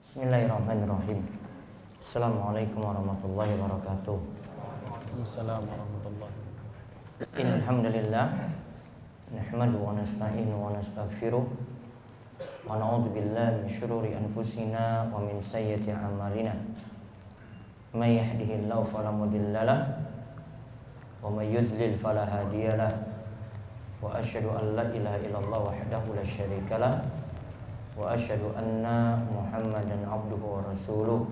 Bismillahirrahmanirrahim. Assalamualaikum warahmatullahi wabarakatuh. Assalamualaikum warahmatullahi wabarakatuh. Innal hamdalillah nahmadu wa nasta'inu wa nastaghfiruh wa na'udzu billahi min shururi anfusina wa min sayyiati a'malina. May yahdihillahu fala mudhillalah wa may yudlil fala hadiyalah. Wa asyhadu an la ilaha illallah wahdahu la syarikalah wa asyhadu anna Muhammadan abduhu wa rasuluh.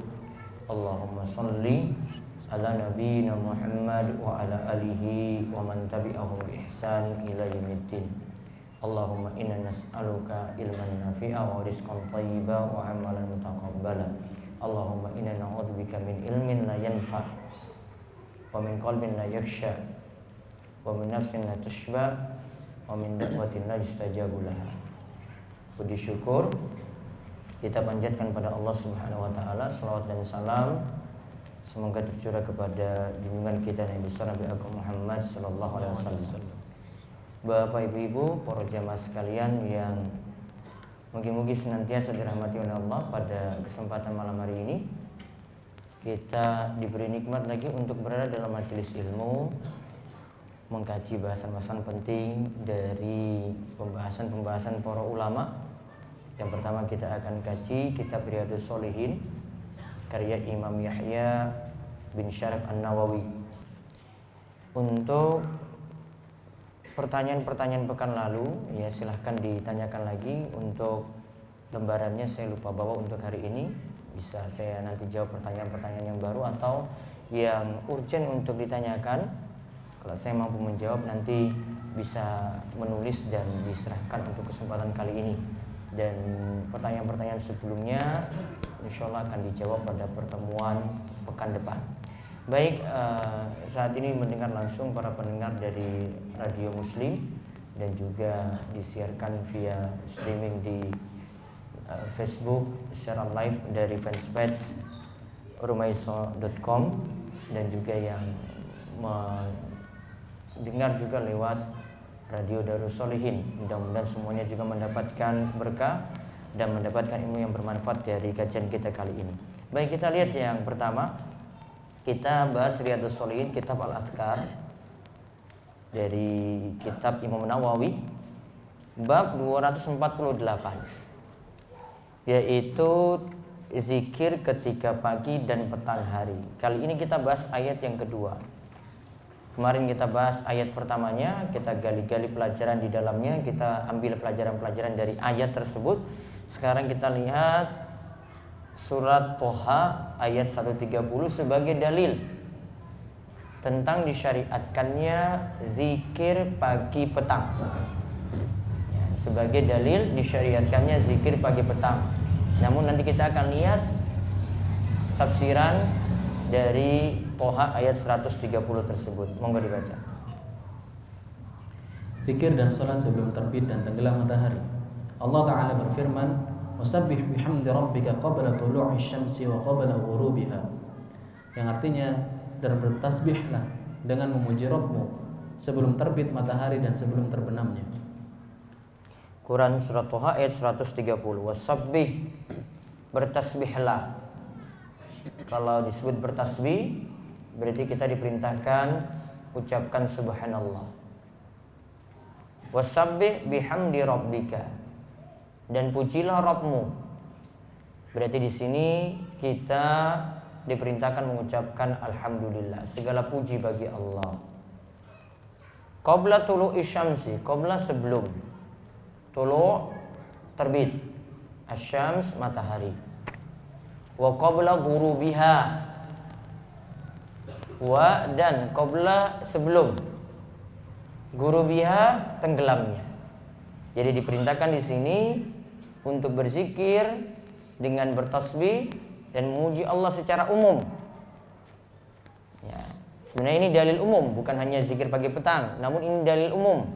Allahumma shalli ala nabiyyina Muhammad wa ala alihi wa man tabi'ahum bi ihsan ila yaumiddin. Allahumma inna nas'aluka ilman nafi'a wa rizqan thayyiban wa amalan mutaqabbala. Allahumma inna na'udzubika min ilmin la yanfa' wa min qalbin la yakhsha wa min nafsin la tashba wa min da'watin la yustajabu laha. Puji syukur kita panjatkan pada Allah Subhanahu wa taala, selawat dan salam semoga tercurah kepada junjungan kita Nabi besar Nabi Agung Muhammad sallallahu alaihi wasallam. Bapak Ibu, para jamaah sekalian yang mungkin senantiasa dirahmati oleh Allah, pada kesempatan malam hari ini kita diberi nikmat lagi untuk berada dalam majelis ilmu, mengkaji bahasan-bahasan penting dari pembahasan para ulama. Yang pertama kita akan kaji kitab Riyadhus Shalihin karya Imam Yahya bin Syaraf An-Nawawi. Untuk pertanyaan-pertanyaan pekan lalu, ya silahkan ditanyakan lagi. Untuk lembarannya saya lupa bawa untuk hari ini. Bisa saya nanti jawab pertanyaan-pertanyaan yang baru atau yang urgent untuk ditanyakan. Kalau saya mampu menjawab, nanti bisa menulis dan diserahkan untuk kesempatan kali ini. Dan pertanyaan-pertanyaan sebelumnya insya Allah akan dijawab pada pertemuan pekan depan. Baik, saat ini mendengar langsung para pendengar dari Radio Muslim dan juga disiarkan via streaming di Facebook secara live dari fanspage rumaiso.com dan juga yang dengar juga lewat Radio Darus Shalihin. Mudah-mudahan semuanya juga mendapatkan berkah dan mendapatkan ilmu yang bermanfaat dari kajian kita kali ini. Baik, kita lihat yang pertama. Kita bahas Riyadhus Shalihin, kitab Al-Adhkar dari kitab Imam Nawawi, bab 248, yaitu zikir ketika pagi dan petang hari. Kali ini kita bahas ayat yang kedua. Kemarin kita bahas ayat pertamanya, kita gali-gali pelajaran di dalamnya, kita ambil pelajaran-pelajaran dari ayat tersebut. Sekarang kita lihat surat Toha ayat 130 sebagai dalil tentang disyariatkannya zikir pagi petang. Ya, sebagai dalil disyariatkannya zikir pagi petang. Namun nanti kita akan lihat tafsiran dari Toha ayat 130 tersebut. Monggo dibaca. Zikir dan salat sebelum terbit dan tenggelam matahari. Allah Ta'ala berfirman, "Wasabbih bihamdi rabbika qabla tulu'i syamsi wa qabla ghurubiha." Yang artinya, dan bertasbihlah dengan memuji Rabbmu sebelum terbit matahari dan sebelum terbenamnya. Quran surat Toha ayat 130. Wasabbih, bertasbihlah. Kalau disebut bertasbih, berarti kita diperintahkan ucapkan subhanallah. Wasabbih bihamdi rabbika, dan pujilah Rabbmu. Berarti di sini kita diperintahkan mengucapkan alhamdulillah, segala puji bagi Allah. Qabla tulu'i syamsi, qabla sebelum, tulu' terbit, asyams matahari, wa qabla ghurubiha, wa dan qabla sebelum, ghurubiha tenggelamnya. Jadi diperintahkan di sini untuk berzikir dengan bertasbih dan memuji Allah secara umum. Ya, sebenarnya ini dalil umum, bukan hanya zikir pagi petang, namun ini dalil umum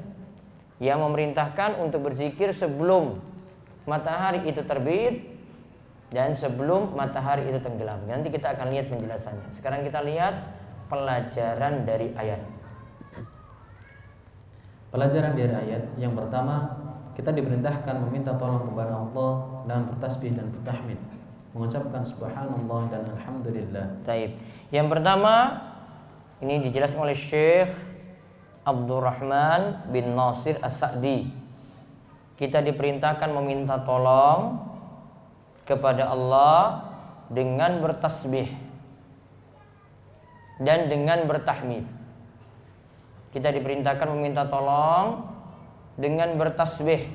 yang memerintahkan untuk berzikir sebelum matahari itu terbit dan sebelum matahari itu tenggelam. Nanti kita akan lihat penjelasannya. Sekarang kita lihat pelajaran dari ayat. Pelajaran dari ayat yang pertama, kita diperintahkan meminta tolong kepada Allah dalam bertasbih dan bertahmid. mengucapkan subhanallah dan alhamdulillah. Taib. Yang pertama ini dijelaskan oleh Syekh Abdurrahman bin Nasir As-Sa'di. Kita diperintahkan meminta tolong kepada Allah dengan bertasbih dan dengan bertahmid. Kita diperintahkan meminta tolong dengan bertasbih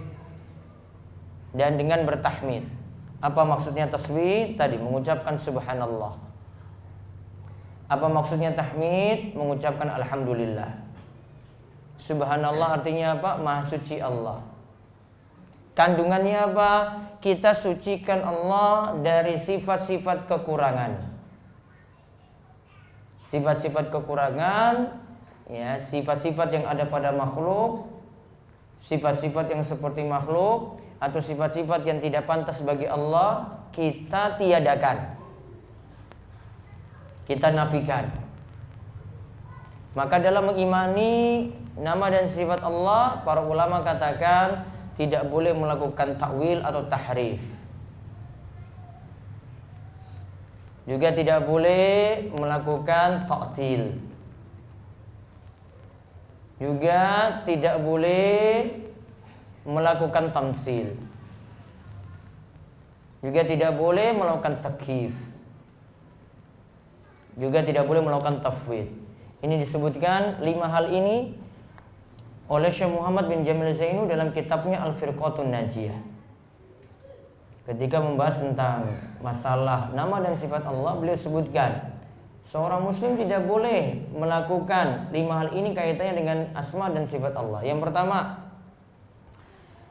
dan dengan bertahmid. Apa maksudnya tasbih? Tadi mengucapkan subhanallah. Apa maksudnya tahmid? Mengucapkan alhamdulillah. Subhanallah artinya apa? Maha suci Allah. Kandungannya apa? Kita sucikan Allah dari sifat-sifat kekurangan. Sifat-sifat kekurangan, ya, sifat-sifat yang ada pada makhluk, sifat-sifat yang seperti makhluk, atau sifat-sifat yang tidak pantas bagi Allah, kita tiadakan, kita nafikan. Maka dalam mengimani nama dan sifat Allah, para ulama katakan tidak boleh melakukan takwil atau tahrif. Juga tidak boleh melakukan ta'til. Juga tidak boleh melakukan tamsil. Juga tidak boleh melakukan takyif. Juga tidak boleh melakukan tafwid. Ini disebutkan 5 hal ini oleh Syekh Muhammad bin Jamil Zainu dalam kitabnya Al-Firqatun Najiyah. Ketika membahas tentang masalah nama dan sifat Allah, beliau sebutkan seorang muslim tidak boleh melakukan 5 hal ini kaitannya dengan asma dan sifat Allah. Yang pertama,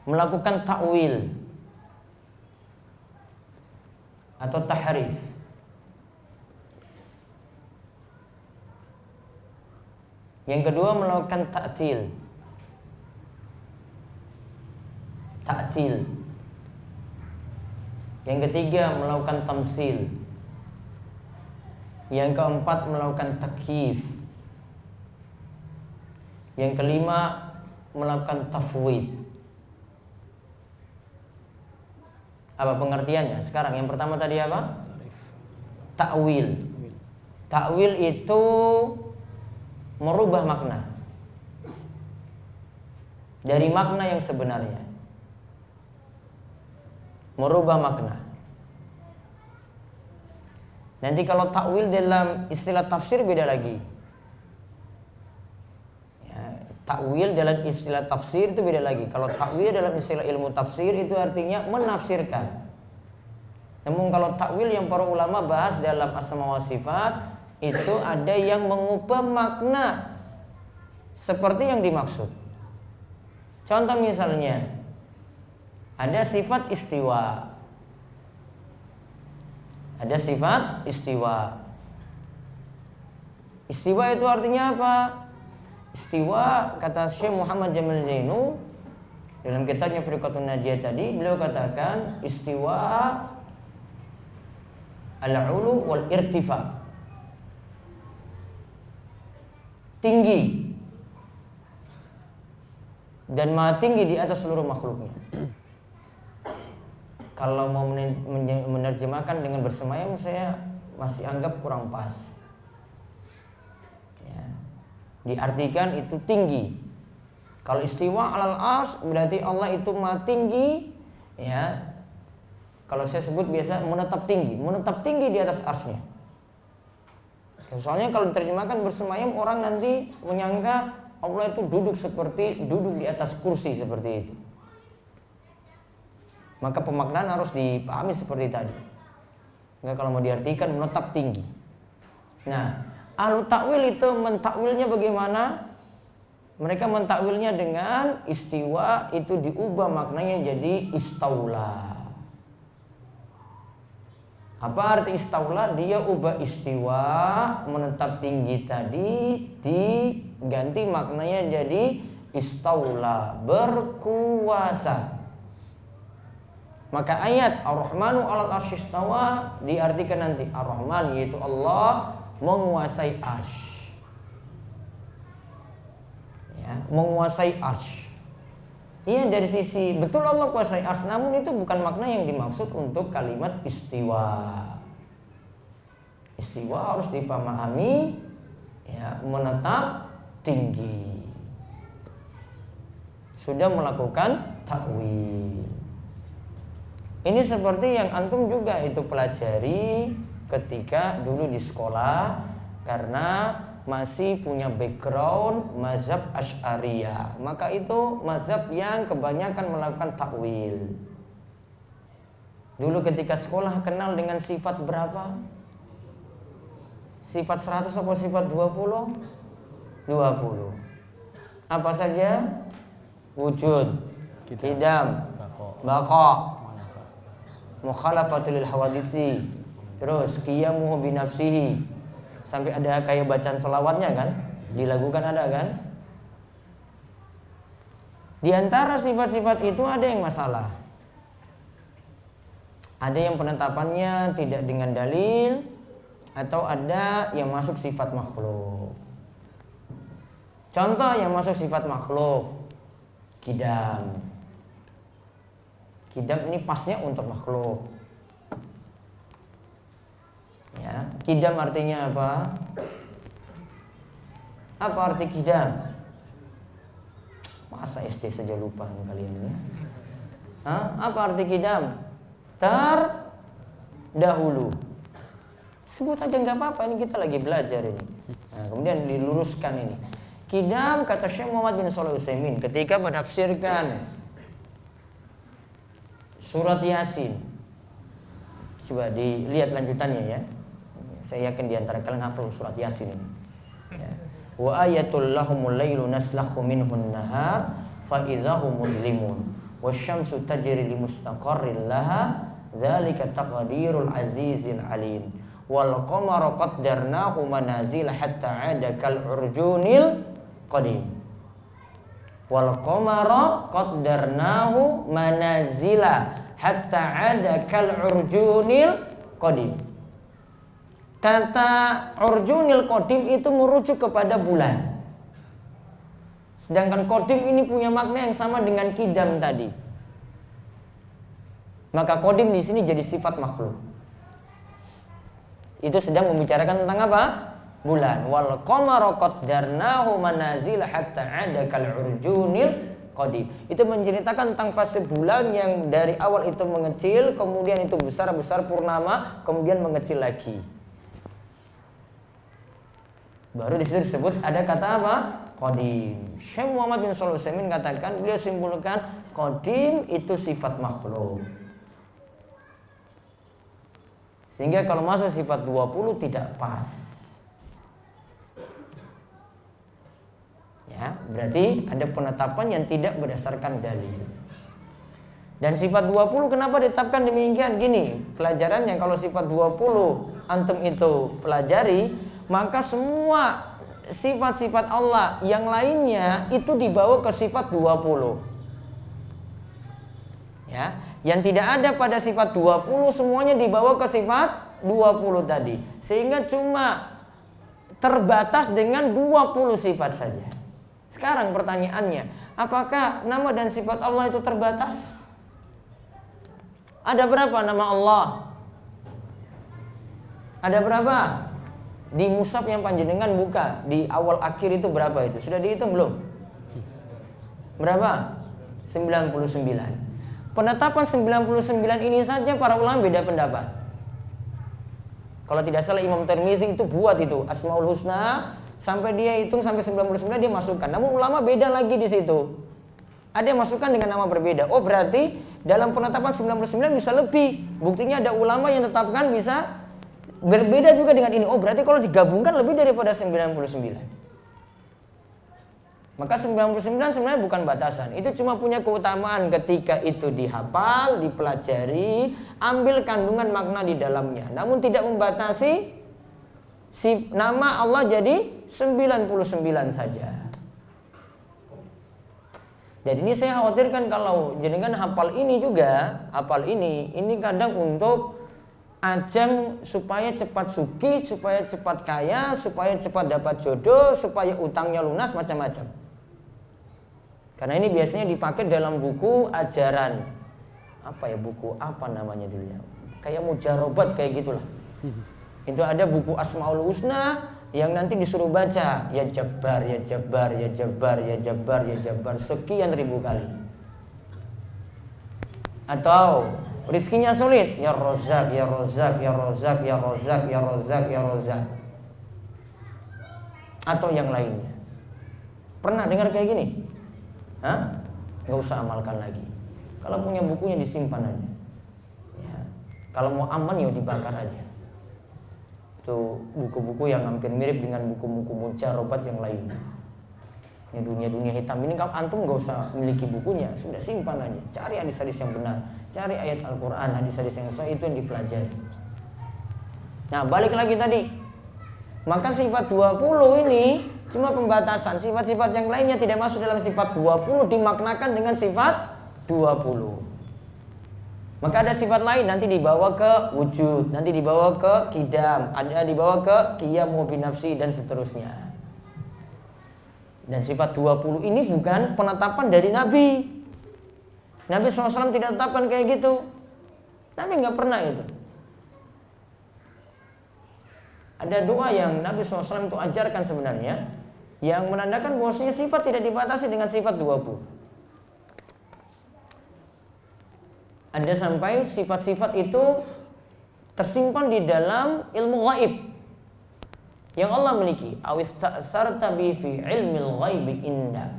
melakukan takwil atau tahrif. Yang kedua, melakukan ta'til. Yang ketiga, melakukan tamsil. Yang keempat, melakukan takyif. Yang kelima, melakukan tafwid. Apa pengertiannya? Sekarang yang pertama tadi apa? Ta'wil. Ta'wil itu merubah makna dari makna yang sebenarnya. Merubah makna. Nanti kalau takwil dalam istilah tafsir beda lagi. Ya, takwil dalam istilah tafsir itu beda lagi. Kalau takwil dalam istilah ilmu tafsir itu artinya menafsirkan. Namun kalau takwil yang para ulama bahas dalam asma wa sifat itu ada yang mengubah makna seperti yang dimaksud. Contoh misalnya ada sifat istiwa. Ada sifat istiwa. Istiwa itu artinya apa? Istiwa kata Syekh Muhammad Jamil Zainu dalam kitabnya Firqatun Najiyah tadi, beliau katakan istiwa al-ulu wal irtifa. Tinggi dan maha tinggi di atas seluruh makhluknya. Kalau mau menerjemahkan dengan bersemayam, saya masih anggap kurang pas. Ya. Diartikan itu tinggi. Kalau istiwa alal ars berarti Allah itu maha tinggi. Ya. Kalau saya sebut biasa menetap tinggi di atas arsnya. Soalnya kalau diterjemahkan bersemayam, orang nanti menyangka Allah itu duduk di atas kursi seperti itu. Maka pemaknaan harus dipahami seperti tadi. Enggak, kalau mau diartikan menetap tinggi. Nah, ahlu takwil itu mentakwilnya bagaimana? Mereka mentakwilnya dengan istiwa itu diubah maknanya jadi istaula. Apa arti istaula? Dia ubah istiwa menetap tinggi tadi diganti maknanya jadi istaula, berkuasa. Maka ayat Ar-Rahmanu 'alal arsy istawa diartikan nanti Ar-Rahman yaitu Allah menguasai arsy. Ya, menguasai arsy. Iya, dari sisi betul Allah kuasai ars, namun itu bukan makna yang dimaksud untuk kalimat istiwa. Istiwa harus dipahami ya, menetap tinggi. Sudah melakukan takwil. Ini seperti yang antum juga itu pelajari ketika dulu di sekolah, karena masih punya background mazhab Asy'ariyah, maka itu mazhab yang kebanyakan melakukan takwil. Dulu ketika sekolah kenal dengan sifat berapa? Sifat 100 atau sifat 20? 20. Apa saja? Wujud, qidam, baqa, mukhalafatul hawaditsi, terus qiyamuhu binafsihi. Sampai ada kayak bacaan selawatnya kan, dilakukan ada kan. Di antara sifat-sifat itu ada yang masalah, ada yang penetapannya tidak dengan dalil, atau ada yang masuk sifat makhluk. Contoh yang masuk sifat makhluk, qidam. Qidam ini pasnya untuk makhluk. Ya, qidam artinya apa? Apa arti qidam? Masa SD saja lupa kalian ini? Apa arti qidam? Terdahulu. Sebut aja nggak apa-apa, ini kita lagi belajar ini. Nah, kemudian diluruskan ini. Qidam, kata Syekh Muhammad bin Shalih Al-Utsaimin ketika menafsirkan surat Yasin. Coba dilihat lanjutannya ya. Saya yakin diantara kalian hafal surat Yasin ini. Ya. Wa ayatul lahumul lailu naslakhu minhun nahar fa idzahum mudlimun wasyamsu tajri li mustaqarril laha dzalika taqdirul azizil alim wal qamara qaddarnahu manazil hatta 'ada kal urjunil qadim wal qamara qaddarnahu manazila hatta 'ada kal urjunil qadim. Kata urjunil qadim itu merujuk kepada bulan. Sedangkan qadim ini punya makna yang sama dengan qidam tadi. Maka qadim di sini jadi sifat makhluk. Itu sedang membicarakan tentang apa? Bulan. Wal qamara qaddarnahu manazil hatta 'ada kal urjunil qadim. Itu menceritakan tentang fase bulan yang dari awal itu mengecil, kemudian itu besar-besar purnama, kemudian mengecil lagi. Baru di situ disebut ada kata apa? Qadim. Syekh Muhammad bin Shalih Al-Utsaimin katakan, beliau simpulkan qadim itu sifat makhluk. Sehingga kalau masuk sifat 20 tidak pas. Ya, berarti ada penetapan yang tidak berdasarkan dalil. Dan sifat 20 kenapa ditetapkan demikian? Gini, pelajarannya kalau sifat 20 antum itu pelajari, maka semua sifat-sifat Allah yang lainnya itu dibawa ke sifat 20. Ya, yang tidak ada pada sifat 20 semuanya dibawa ke sifat 20 tadi. Sehingga cuma terbatas dengan 20 sifat saja. Sekarang pertanyaannya, apakah nama dan sifat Allah itu terbatas? Ada berapa nama Allah? Ada berapa? Di mushaf yang panjenengan buka di awal akhir itu berapa itu? Sudah dihitung belum? Berapa? 99. Penetapan 99 ini saja para ulama beda pendapat. Kalau tidak salah Imam Tirmidzi itu buat itu Asmaul Husna sampai dia hitung sampai 99 dia masukkan. Namun ulama beda lagi di situ. Ada yang masukkan dengan nama berbeda. Oh, berarti dalam penetapan 99 bisa lebih. Buktinya ada ulama yang tetapkan bisa berbeda juga dengan ini. Oh, berarti kalau digabungkan lebih daripada 99. Maka 99 sebenarnya bukan batasan. Itu cuma punya keutamaan ketika itu dihafal, dipelajari, ambil kandungan makna di dalamnya. Namun tidak membatasi si nama Allah jadi 99 saja. Dan ini saya khawatirkan kalau jenengan hafal ini juga, hafal ini kadang untuk ajang supaya cepat sugih, supaya cepat kaya, supaya cepat dapat jodoh, supaya utangnya lunas, macam-macam. Karena ini biasanya dipakai dalam buku ajaran. Apa ya, buku apa namanya dulu ya? Kayak mujarobat kayak gitulah. Itu ada buku Asmaul Husna yang nanti disuruh baca ya Jabbar, ya Jabbar, ya Jabbar, ya Jabbar, ya Jabbar sekian ribu kali. Atau rizkinya sulit, ya Rozak, ya Rozak, ya Rozak, ya Rozak, ya Rozak, ya Rozak. Atau yang lainnya. Pernah dengar kayak gini? Hah? Nggak usah amalkan lagi. Kalau punya bukunya disimpan aja. Ya. Kalau mau aman ya dibakar aja. Itu buku-buku yang hampir mirip dengan buku-buku mujarobat yang lainnya. Ini dunia-dunia hitam ini kalau antum nggak usah memiliki bukunya, sudah simpan aja. Cari hadis-hadis yang benar, cari ayat Al-Quran, hadis-hadis yang sahih, itu yang dipelajari. Nah, balik lagi tadi. Maka sifat 20 ini cuma pembatasan. Sifat-sifat yang lainnya tidak masuk dalam sifat 20, dimaknakan dengan sifat 20. Maka ada sifat lain nanti dibawa ke wujud, nanti dibawa ke qidam, ada dibawa ke qiyamu binafsi dan seterusnya. Dan sifat 20 ini bukan penetapan dari Nabi. Nabi SAW tidak tetapkan kayak gitu. Nabi nggak pernah itu. Ada doa yang Nabi SAW itu ajarkan sebenarnya, yang menandakan bahwasanya sifat tidak dibatasi dengan sifat 20. Ada sampai sifat-sifat itu tersimpan di dalam ilmu ghaib yang Allah miliki. Awista'sarta bi fi ilmil ghaibi inda.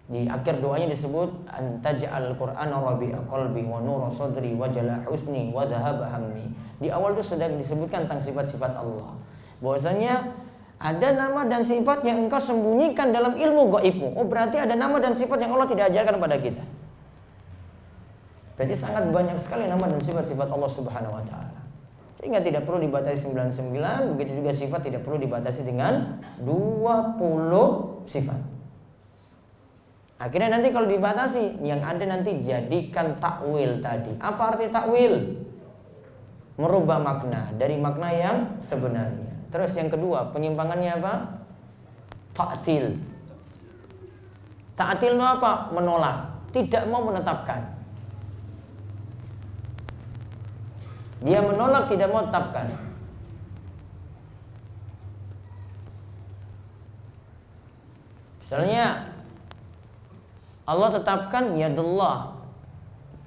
Di akhir doanya disebut antaj'al Qur'ana rabi'a qalbi wa nura sadri wa jala husni wa dhahaba hammi. Di awal itu sudah disebutkan tentang sifat-sifat Allah. Bahwasanya ada nama dan sifat yang engkau sembunyikan dalam ilmu gaibmu. Oh, berarti ada nama dan sifat yang Allah tidak ajarkan pada kita. Berarti sangat banyak sekali nama dan sifat-sifat Allah Subhanahu wa taala. Sehingga tidak perlu dibatasi 99, begitu juga sifat tidak perlu dibatasi dengan 20 sifat. Akhirnya nanti kalau dibatasi, yang ada nanti jadikan takwil tadi. Apa arti takwil? Merubah makna dari makna yang sebenarnya. Terus yang kedua, penyimpangannya apa? Ta'til. Ta'til itu apa? Menolak, tidak mau menetapkan. Dia menolak, tidak mau tetapkan. Misalnya Allah tetapkan yadullah,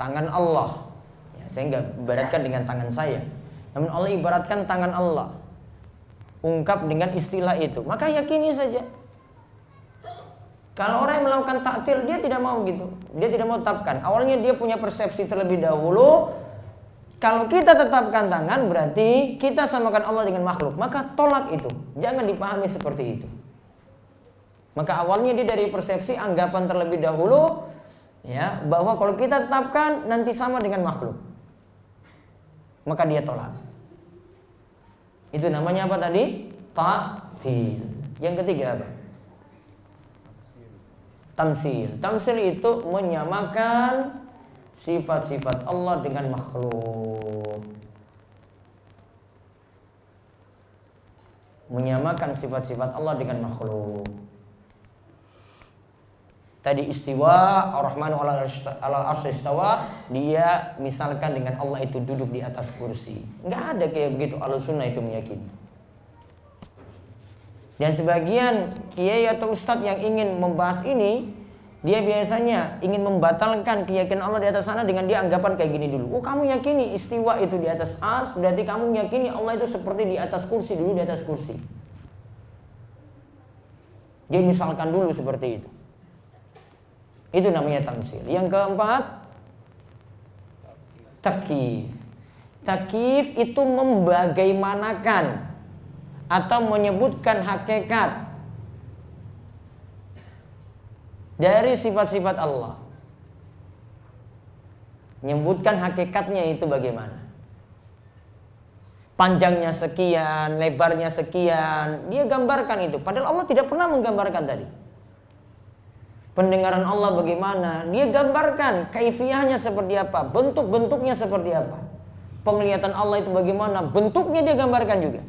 tangan Allah. Ya, saya nggak ibaratkan dengan tangan saya, namun Allah ibaratkan tangan Allah. Ungkap dengan istilah itu, maka yakini saja. Kalau orang yang melakukan ta'til, dia tidak mau gitu, dia tidak mau tetapkan. Awalnya dia punya persepsi terlebih dahulu. Kalau kita tetapkan tangan berarti kita samakan Allah dengan makhluk. Maka tolak itu. Jangan dipahami seperti itu. Maka awalnya dia dari persepsi anggapan terlebih dahulu, ya, bahwa kalau kita tetapkan nanti sama dengan makhluk. Maka dia tolak. Itu namanya apa tadi? Ta'til. Yang ketiga apa? Tamsil. Tamsil itu menyamakan sifat-sifat Allah dengan makhluk. Menyamakan sifat-sifat Allah dengan makhluk. Tadi istiwa, Ar-Rahmanu 'alal 'arsy istawa, dia misalkan dengan Allah itu duduk di atas kursi. Enggak ada kayak begitu, Ahlussunnah itu meyakini. Dan sebagian kiai atau ustadz yang ingin membahas ini, dia biasanya ingin membatalkan keyakinan Allah di atas sana dengan dia anggapan kayak gini dulu. Oh, kamu yakini istiwa itu di atas arsy, berarti kamu yakini Allah itu seperti di atas kursi, dulu di atas kursi. Dia misalkan dulu seperti itu. Itu namanya tamsil. Yang keempat, takyif. Takyif itu membagaimanakan atau menyebutkan hakikat dari sifat-sifat Allah. Menyebutkan hakikatnya itu bagaimana? Panjangnya sekian, lebarnya sekian, dia gambarkan itu. Padahal Allah tidak pernah menggambarkan tadi. Pendengaran Allah bagaimana? Dia gambarkan kaifiyahnya seperti apa, bentuk-bentuknya seperti apa. Penglihatan Allah itu bagaimana? Bentuknya dia gambarkan juga.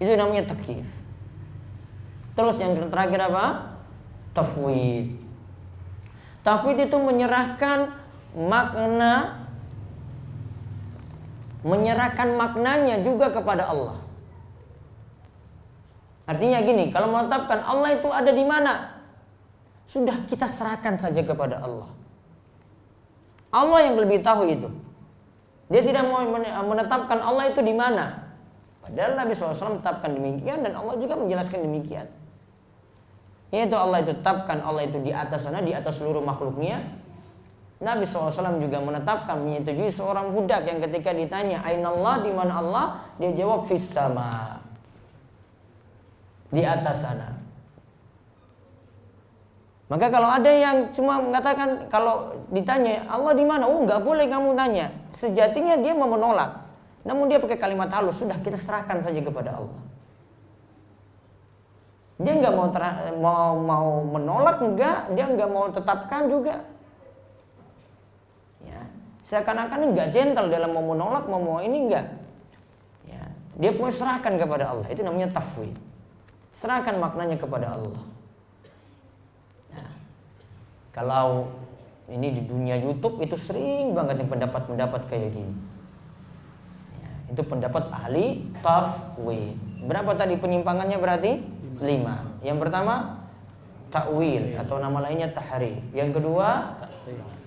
Itu namanya takyif. Terus yang terakhir apa? tafwid. Tafwid itu menyerahkan maknanya juga kepada Allah. Artinya gini, kalau menetapkan Allah itu ada di mana, sudah kita serahkan saja kepada Allah. Allah yang lebih tahu itu. Dia tidak mau menetapkan Allah itu di mana. Padahal Nabi SAW menetapkan demikian dan Allah juga menjelaskan demikian. Yaitu Allah itu tetapkan Allah itu di atas sana, di atas seluruh makhluknya. Nabi SAW juga menetapkan, menyetujui seorang budak yang ketika ditanya Ainallah, di mana Allah? Dia jawab fis sama, di atas sana. Maka kalau ada yang cuma mengatakan, kalau ditanya Allah di mana? Oh, nggak boleh kamu tanya. Sejatinya dia mau menolak. Namun dia pakai kalimat halus, sudah kita serahkan saja kepada Allah. Dia nggak mau menolak, enggak. Dia nggak mau tetapkan juga. Ya, seakan-akan nggak gentle dalam mau menolak, mau ini enggak. Ya, dia pun serahkan kepada Allah. Itu namanya tafwid. Serahkan maknanya kepada Allah. Nah, kalau ini di dunia YouTube itu sering banget yang pendapat-pendapat kayak gini. Itu pendapat ahli tafwid. Berapa tadi penyimpangannya berarti? 5. Yang pertama ta'wil atau nama lainnya tahrif. Yang kedua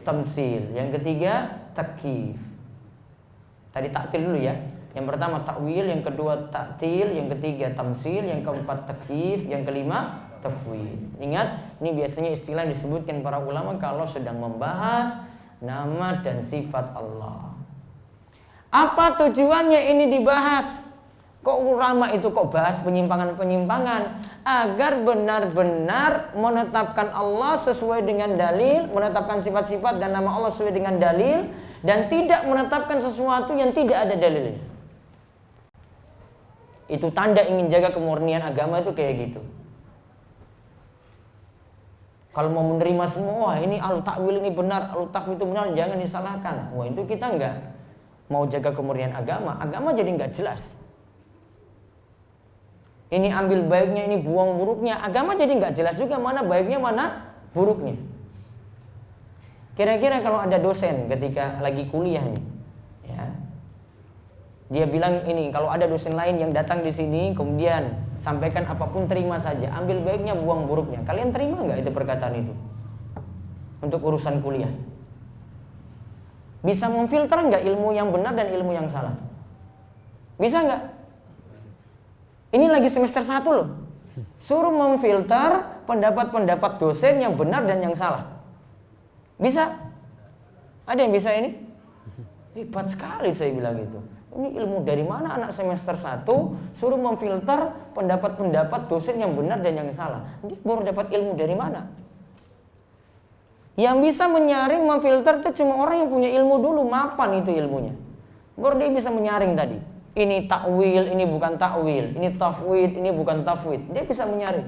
tamsil. Yang ketiga takyif. Tadi ta'til dulu ya. Yang pertama ta'wil, yang kedua ta'til, yang ketiga tamsil, yang keempat takyif, yang kelima tafwid. Ingat, ini biasanya istilah disebutkan para ulama kalau sedang membahas nama dan sifat Allah. Apa tujuannya ini dibahas? Kok ulama itu kok bahas penyimpangan-penyimpangan? Agar benar-benar menetapkan Allah sesuai dengan dalil, menetapkan sifat-sifat dan nama Allah sesuai dengan dalil, dan tidak menetapkan sesuatu yang tidak ada dalilnya. Itu tanda ingin jaga kemurnian agama itu kayak gitu. Kalau mau menerima semua, wah ini al-ta'wil ini benar, al-tafwid itu benar, jangan disalahkan. Wah itu kita enggak mau jaga kemurnian agama jadi nggak jelas. Ini ambil baiknya, ini buang buruknya, agama jadi nggak jelas juga mana baiknya, mana buruknya. Kira-kira kalau ada dosen ketika lagi kuliah nih, ya, dia bilang ini, kalau ada dosen lain yang datang di sini, kemudian sampaikan apapun terima saja, ambil baiknya, buang buruknya. Kalian terima nggak itu perkataan itu untuk urusan kuliah? Bisa memfilter nggak ilmu yang benar dan ilmu yang salah? Bisa nggak? Ini lagi semester 1 loh. Suruh memfilter pendapat-pendapat dosen yang benar dan yang salah. Bisa? Ada yang bisa ini? Hebat sekali saya bilang gitu. Ini ilmu dari mana anak semester 1 suruh memfilter pendapat-pendapat dosen yang benar dan yang salah? Dia baru dapat ilmu dari mana? Yang bisa menyaring, memfilter itu cuma orang yang punya ilmu dulu, mapan itu ilmunya. Baru dia bisa menyaring tadi. Ini takwil, ini bukan takwil. Ini tafwid, ini bukan tafwid. Dia bisa menyaring.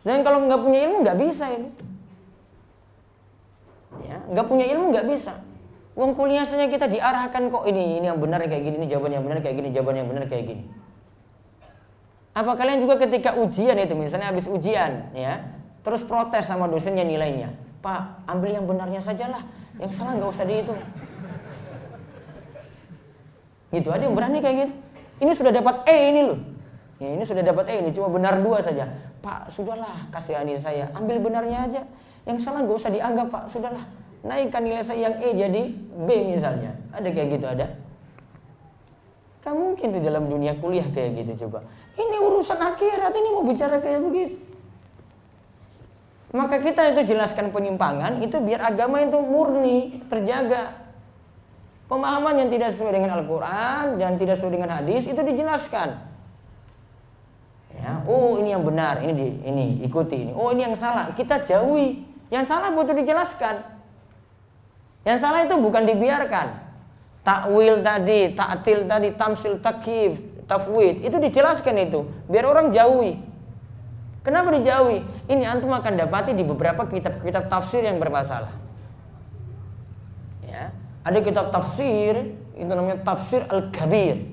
Dan kalau nggak punya ilmu nggak bisa ini. Ya, nggak punya ilmu nggak bisa. Wong kuliah saja kita diarahkan kok ini yang benar kayak gini, ini jawaban yang benar kayak gini, jawaban yang benar kayak gini. Apa kalian juga ketika ujian itu, misalnya habis ujian, ya, terus protes sama dosennya nilainya, Pak, ambil yang benarnya sajalah, yang salah nggak usah dihitung. Gitu, ada yang berani kayak gitu. Ini sudah dapat E ini loh. Ya, ini sudah dapat E ini, cuma benar 2 saja. Pak, sudahlah, kasihani saya, ambil benarnya aja. Yang salah nggak usah dianggap, Pak, sudahlah. Naikkan nilai saya yang E jadi B misalnya. Ada kayak gitu, ada? Kan mungkin di dalam dunia kuliah kayak gitu coba. Ini urusan akhirat, ini mau bicara kayak begitu. Maka kita itu jelaskan penyimpangan itu biar agama itu murni, terjaga. Pemahaman yang tidak sesuai dengan Al-Quran dan tidak sesuai dengan hadis itu dijelaskan. Ya, oh ini yang benar, ini ikuti ini. Oh ini yang salah, kita jauhi. Yang salah butuh dijelaskan. Yang salah itu bukan dibiarkan. Takwil tadi, ta'til tadi, tamsil, takyif, tafwid, itu dijelaskan itu, biar orang jauhi. Kenapa dijauhi? Ini antum akan dapati di beberapa kitab-kitab tafsir yang bermasalah. Ya, ada kitab tafsir, itu namanya Tafsir Al-Kabir.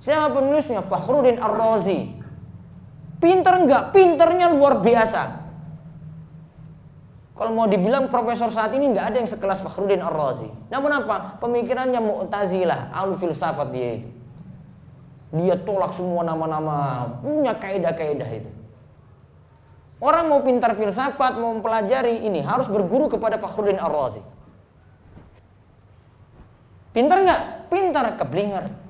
Siapa penulisnya? Fakhruddin Ar-Razi. Pinter enggak? Pinternya luar biasa. Kalau mau dibilang profesor saat ini nggak ada yang sekelas Fakhruddin Ar-Razi. Namun apa? Pemikirannya Mu'tazilah, ahlu filsafat dia itu. Dia tolak semua nama-nama, punya kaidah-kaidah itu. Orang mau pintar filsafat, mau mempelajari ini harus berguru kepada Fakhruddin Ar-Razi. Pintar nggak? Pintar, keblinger.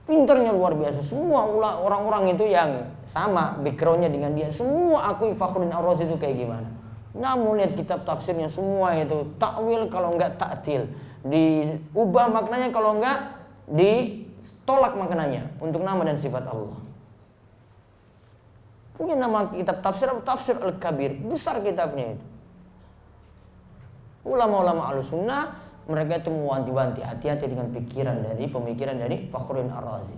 Pinternya luar biasa. Semua orang-orang itu yang sama backgroundnya dengan dia, semua akui Fakhruddin Ar-Razi itu kayak gimana. Namun lihat kitab tafsirnya semua itu takwil kalau enggak ta'til, diubah maknanya kalau enggak ditolak maknanya untuk nama dan sifat Allah. Punya nama kitab tafsir apa? Tafsir Al-Kabir, besar kitabnya itu. Ulama-ulama Ahlussunnah mereka itu mewanti-wanti, hati-hati dengan pemikiran dari Fakhruddin Ar-Razi.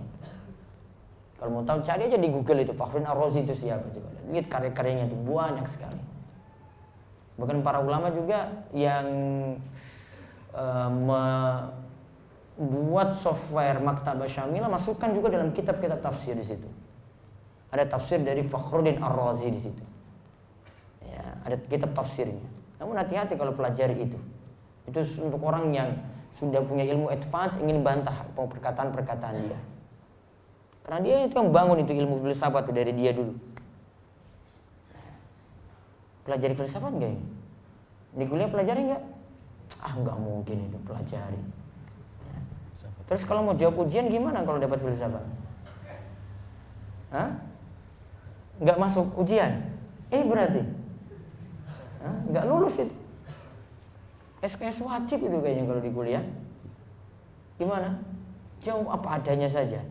Kalau mau tahu cari aja di Google itu Fakhruddin Ar-Razi itu siapa, coba lihat karya-karyanya itu banyak sekali. Bahkan para ulama juga yang membuat software Maktabah Syamilah masukkan juga dalam kitab-kitab tafsir di situ. Ada tafsir dari Fakhruddin Ar-Razi di situ. Ya, ada kitab tafsirnya. Namun hati-hati kalau pelajari itu. Itu untuk orang yang sudah punya ilmu advance ingin bantah perkataan-perkataan dia. Karena dia itu yang bangun itu ilmu filsafat dari dia dulu. Pelajari filsafat enggak ini? Di kuliah pelajari enggak? Enggak mungkin itu pelajari. Terus kalau mau jawab ujian gimana kalau dapat filsafat? Enggak masuk ujian? Berarti enggak lulus itu. SKS wajib itu kayaknya kalau di kuliah. Gimana? Jawab apa adanya saja.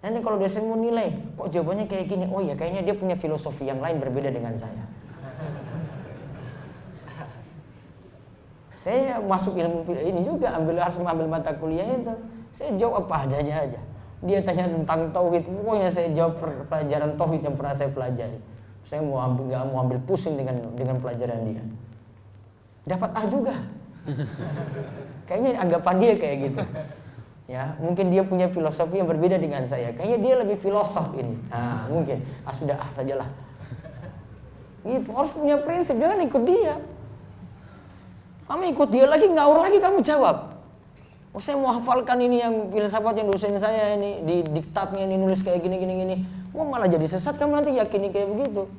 Nanti kalau dosen mau nilai, kok jawabannya kayak gini? Oh ya, kayaknya dia punya filosofi yang lain berbeda dengan saya. Saya masuk ilmu ini juga harus mengambil mata kuliah itu. Saya jawab apa adanya aja. Dia tanya tentang tauhid, pokoknya saya jawab pelajaran tauhid yang pernah saya pelajari. Saya nggak mau ambil pusing dengan pelajaran dia. Dapat A juga. Kayaknya anggapan dia kayak gitu. Ya, mungkin dia punya filosofi yang berbeda dengan saya. Kayaknya dia lebih filosof ini. Mungkin sudah sajalah. Gitu, harus punya prinsip, jangan ikut dia. Kamu ikut dia lagi, ngawur lagi kamu jawab. Saya mau hafalkan ini yang filsafat yang dosen saya ini di diktatnya ini nulis kayak gini. Malah jadi sesat kamu nanti yakini kayak begitu.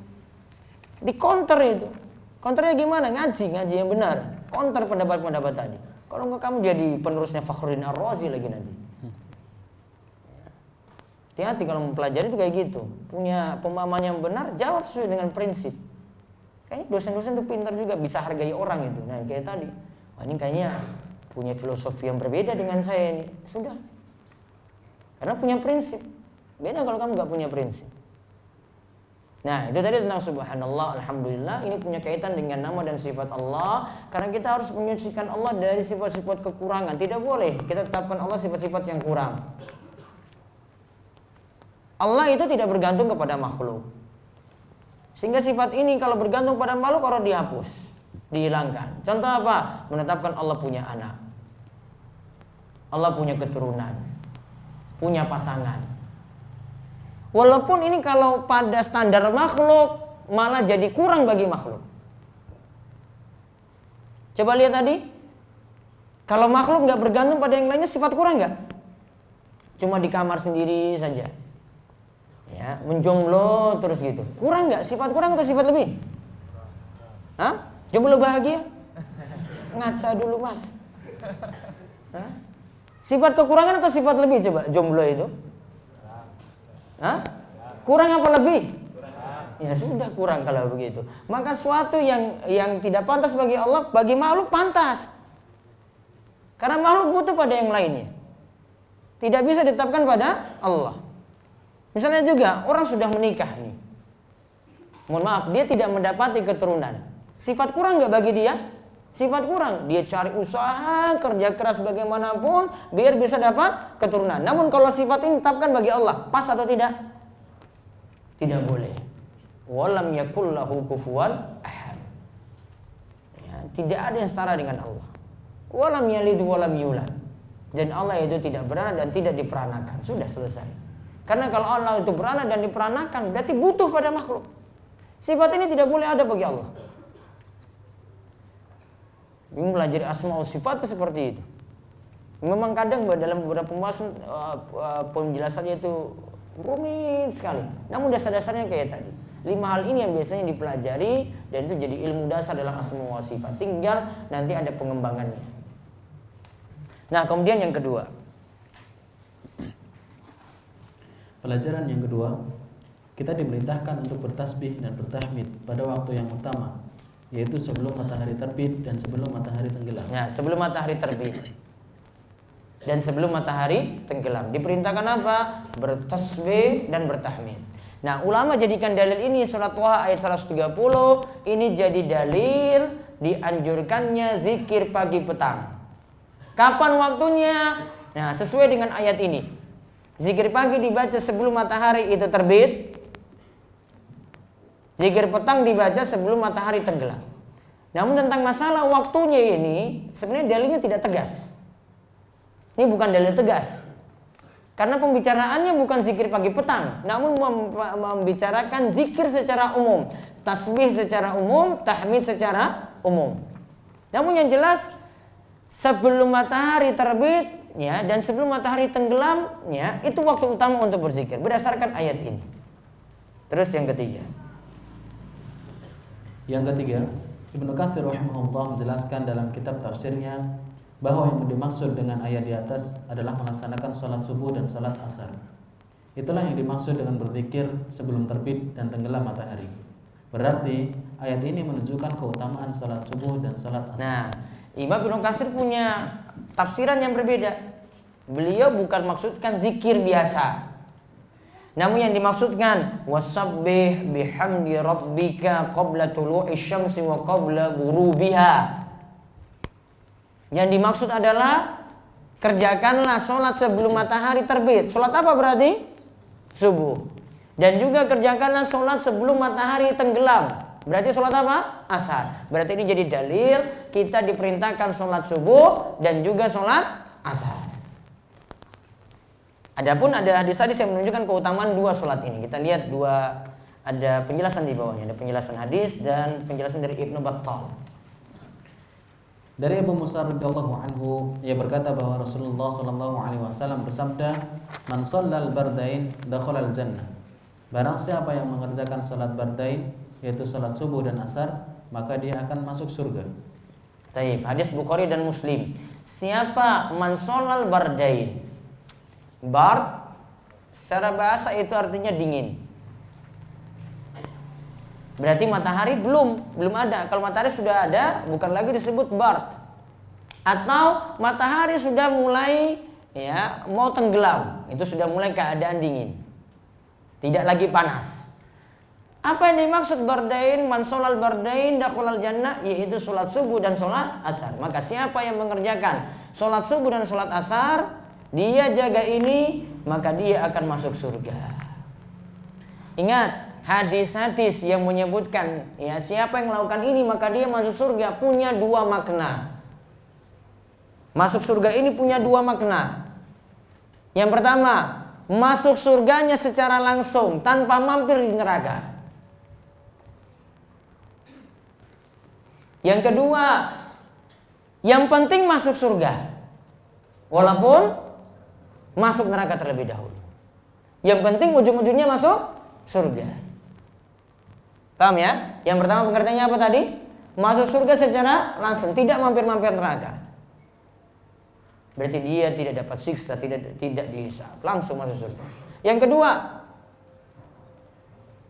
Di counter itu. Counternya gimana? Ngaji yang benar. Counter pendapat-pendapat tadi. Kalau enggak kamu jadi penerusnya Fakhruddin Ar-Razi lagi nanti. Hati-hati kalau mempelajari itu kayak gitu. Punya pemahaman yang benar, jawab sesuai dengan prinsip. Kayaknya dosen-dosen itu pintar juga, bisa hargai orang itu. Nah kayak tadi, ini kayaknya punya filosofi yang berbeda dengan saya ini. Sudah. Karena punya prinsip. Beda kalau kamu enggak punya prinsip. Nah itu tadi tentang subhanallah, alhamdulillah. Ini punya kaitan dengan nama dan sifat Allah. Karena kita harus menyucikan Allah dari sifat-sifat kekurangan. Tidak boleh kita tetapkan Allah sifat-sifat yang kurang. Allah itu tidak bergantung kepada makhluk. Sehingga sifat ini kalau bergantung pada makhluk harus dihapus, dihilangkan. Contoh apa? Menetapkan Allah punya anak, Allah punya keturunan, punya pasangan. Walaupun ini kalau pada standar makhluk malah jadi kurang bagi makhluk. Coba lihat tadi, kalau makhluk nggak bergantung pada yang lainnya, sifat kurang nggak? Cuma di kamar sendiri saja, ya menjomblo terus gitu, kurang nggak? Sifat kurang atau sifat lebih? Jomblo bahagia? Ngaca dulu mas. Sifat kekurangan atau sifat lebih coba jomblo itu? Kurang apa lebih? Ya sudah kurang kalau begitu. Maka suatu yang tidak pantas bagi Allah, bagi makhluk pantas. Karena makhluk butuh pada yang lainnya. Tidak bisa ditetapkan pada Allah. Misalnya juga orang sudah menikah nih. Mohon maaf, dia tidak mendapati keturunan. Sifat kurang nggak bagi dia? Sifat kurang. Dia cari usaha, kerja keras bagaimanapun biar bisa dapat keturunan. Namun kalau sifat ini ditetapkan bagi Allah, pas atau tidak? Tidak boleh. Walam yakul lahu kufuwan ahad. Ya, tidak ada yang setara dengan Allah. Walam yalid walam yulad. Dan Allah itu tidak beranak dan tidak diperanakan. Sudah selesai. Karena kalau Allah itu beranak dan diperanakan, berarti butuh pada makhluk. Sifat ini tidak boleh ada bagi Allah. Ini mempelajari asma wa sifat itu seperti itu. Memang kadang dalam beberapa pembahasan penjelasannya itu rumit sekali. Namun dasar-dasarnya kayak tadi. 5 hal ini yang biasanya dipelajari dan itu jadi ilmu dasar dalam asma wa sifat. Tinggal nanti ada pengembangannya. Nah, kemudian yang kedua. Pelajaran yang kedua, kita diperintahkan untuk bertasbih dan bertahmid pada waktu yang utama, yaitu sebelum matahari terbit dan sebelum matahari tenggelam. Nah, sebelum matahari terbit dan sebelum matahari tenggelam. Diperintahkan apa? Bertasbih dan bertahmid. Nah, ulama jadikan dalil ini surat Thaha ayat 130 ini jadi dalil dianjurkannya zikir pagi petang. Kapan waktunya? Nah, sesuai dengan ayat ini. Zikir pagi dibaca sebelum matahari itu terbit. Zikir petang dibaca sebelum matahari tenggelam. Namun tentang masalah waktunya ini sebenarnya dalilnya tidak tegas. Ini bukan dalil tegas. Karena pembicaraannya bukan zikir pagi petang, namun membicarakan zikir secara umum, tasbih secara umum, tahmid secara umum. Namun yang jelas sebelum matahari terbit ya dan sebelum matahari tenggelam ya itu waktu utama untuk berzikir berdasarkan ayat ini. Terus yang ketiga. Yang ketiga, Ibnu Katsir rahimahullah menjelaskan dalam kitab tafsirnya bahwa yang dimaksud dengan ayat di atas adalah melaksanakan sholat subuh dan sholat asar. Itulah yang dimaksud dengan berzikir sebelum terbit dan tenggelam matahari. Berarti ayat ini menunjukkan keutamaan sholat subuh dan sholat asar. Nah, Imam Ibnu Katsir punya tafsiran yang berbeda. Beliau bukan maksudkan zikir biasa. Namun yang dimaksudkan wasabbih bihamdi rabbika qabla tulu'i syamsi wa qabla ghurubiha. Yang dimaksud adalah kerjakanlah sholat sebelum matahari terbit. Sholat apa berarti? Subuh. Dan juga kerjakanlah sholat sebelum matahari tenggelam. Berarti sholat apa? Asar. Berarti ini jadi dalil kita diperintahkan sholat subuh dan juga sholat asar. Adapun ada hadis-hadis yang menunjukkan keutamaan dua sholat ini. Kita lihat ada penjelasan di bawahnya. Ada penjelasan hadis dan penjelasan dari Ibnu Battal. Dari Abu Musa radhiyallahu anhu, ia berkata bahwa Rasulullah sallallahu alaihi wasallam bersabda, "Man shallal bardain dakhalal jannah." Barang siapa yang mengerjakan salat bardain, yaitu salat subuh dan asar, maka dia akan masuk surga. Taib, hadis Bukhari dan Muslim. Siapa man shallal bardain? Bard secara bahasa itu artinya dingin. Berarti matahari belum ada. Kalau matahari sudah ada, bukan lagi disebut bard. Atau matahari sudah mulai mau tenggelam, itu sudah mulai keadaan dingin. Tidak lagi panas. Apa yang dimaksud bardain? Man sholal bardain dakhalal jannah, yaitu sholat subuh dan sholat asar. Maka siapa yang mengerjakan sholat subuh dan sholat asar, dia jaga ini, maka dia akan masuk surga. Ingat, hadis-hadis yang menyebutkan siapa yang melakukan ini maka dia masuk surga punya dua makna. Masuk surga ini punya dua makna. Yang pertama, masuk surganya secara langsung tanpa mampir di neraka. Yang kedua, yang penting masuk surga walaupun masuk neraka terlebih dahulu. Yang penting ujung-ujungnya masuk surga. Paham ya? Yang pertama pengertiannya apa tadi? Masuk surga secara langsung, tidak mampir-mampir neraka. Berarti dia tidak dapat siksa, tidak dihisab, langsung masuk surga. Yang kedua,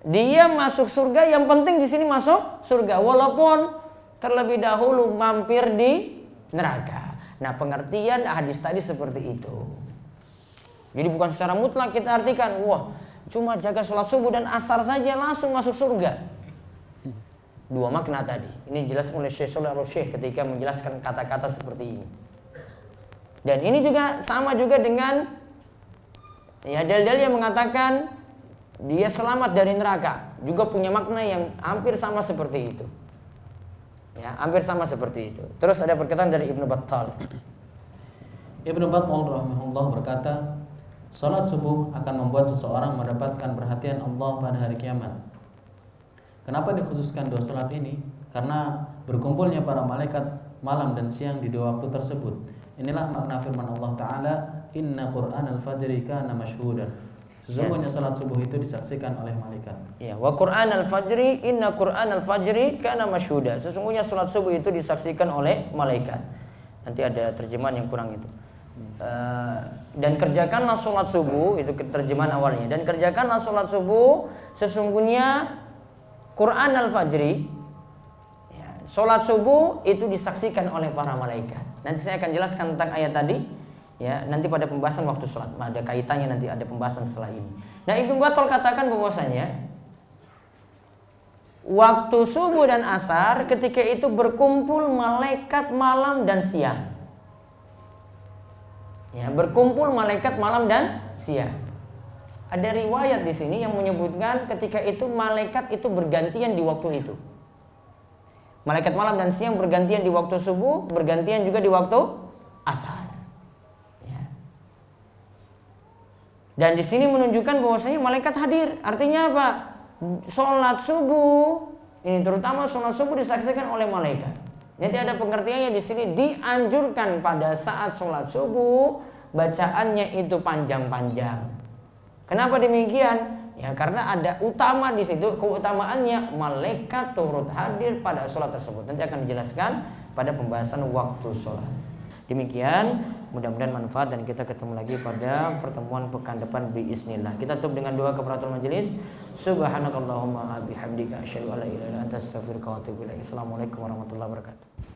dia masuk surga, yang penting di sini masuk surga walaupun terlebih dahulu mampir di neraka. Nah, pengertian hadis tadi seperti itu. Jadi bukan secara mutlak kita artikan, wah, cuma jaga sholat subuh dan asar saja langsung masuk surga. Dua makna tadi. Ini dijelaskan oleh Syekh Shalih Al-Syekh ketika menjelaskan kata-kata seperti ini. Dan ini juga sama juga dengan dalil-dalil yang mengatakan dia selamat dari neraka. Juga punya makna yang hampir sama seperti itu. Hampir sama seperti itu. Terus ada perkataan dari Ibnu Battal. Ibnu Battal rahimahullah berkata, Salat subuh akan membuat seseorang mendapatkan perhatian Allah pada hari kiamat. Kenapa dikhususkan 2 salat ini? Karena berkumpulnya para malaikat malam dan siang di 2 waktu tersebut. Inilah makna firman Allah Ta'ala, Inna Qur'anal fajri kana mashhudan. Sesungguhnya salat subuh itu disaksikan oleh malaikat. Ya, wa Qur'anal fajri, inna Qur'anal fajri kana mashhuda. Sesungguhnya salat subuh itu disaksikan oleh malaikat. Nanti ada terjemahan yang kurang itu. Dan kerjakanlah salat subuh, itu terjemahan awalnya. Dan kerjakanlah salat subuh, sesungguhnya Qur'anal fajri, ya, salat subuh itu disaksikan oleh para malaikat. Nanti saya akan jelaskan tentang ayat tadi. Ya, nanti pada pembahasan waktu sholat ada kaitannya, nanti ada pembahasan setelah ini. Nah, Ibnu Battal katakan bahwasanya waktu subuh dan asar ketika itu berkumpul malaikat malam dan siang. Ya, berkumpul malaikat malam dan siang. Ada riwayat di sini yang menyebutkan ketika itu malaikat itu bergantian di waktu itu. Malaikat malam dan siang bergantian di waktu subuh, bergantian juga di waktu asar. Dan di sini menunjukkan bahwasanya malaikat hadir. Artinya apa? Sholat subuh ini terutama sholat subuh disaksikan oleh malaikat. Nanti ada pengertiannya di sini, dianjurkan pada saat sholat subuh bacaannya itu panjang-panjang. Kenapa demikian? Ya karena ada utama di situ, keutamaannya malaikat turut hadir pada sholat tersebut. Nanti akan dijelaskan pada pembahasan waktu sholat. Demikian, mudah-mudahan manfaat dan kita ketemu lagi pada pertemuan pekan depan biiznillah. Kita tutup dengan doa kafaratul majelis. Subhanakallahumma bihamdika asyhadu an la ilaha illa anta astaghfiruka wa atubu ilaik. Assalamualaikum warahmatullahi wabarakatuh.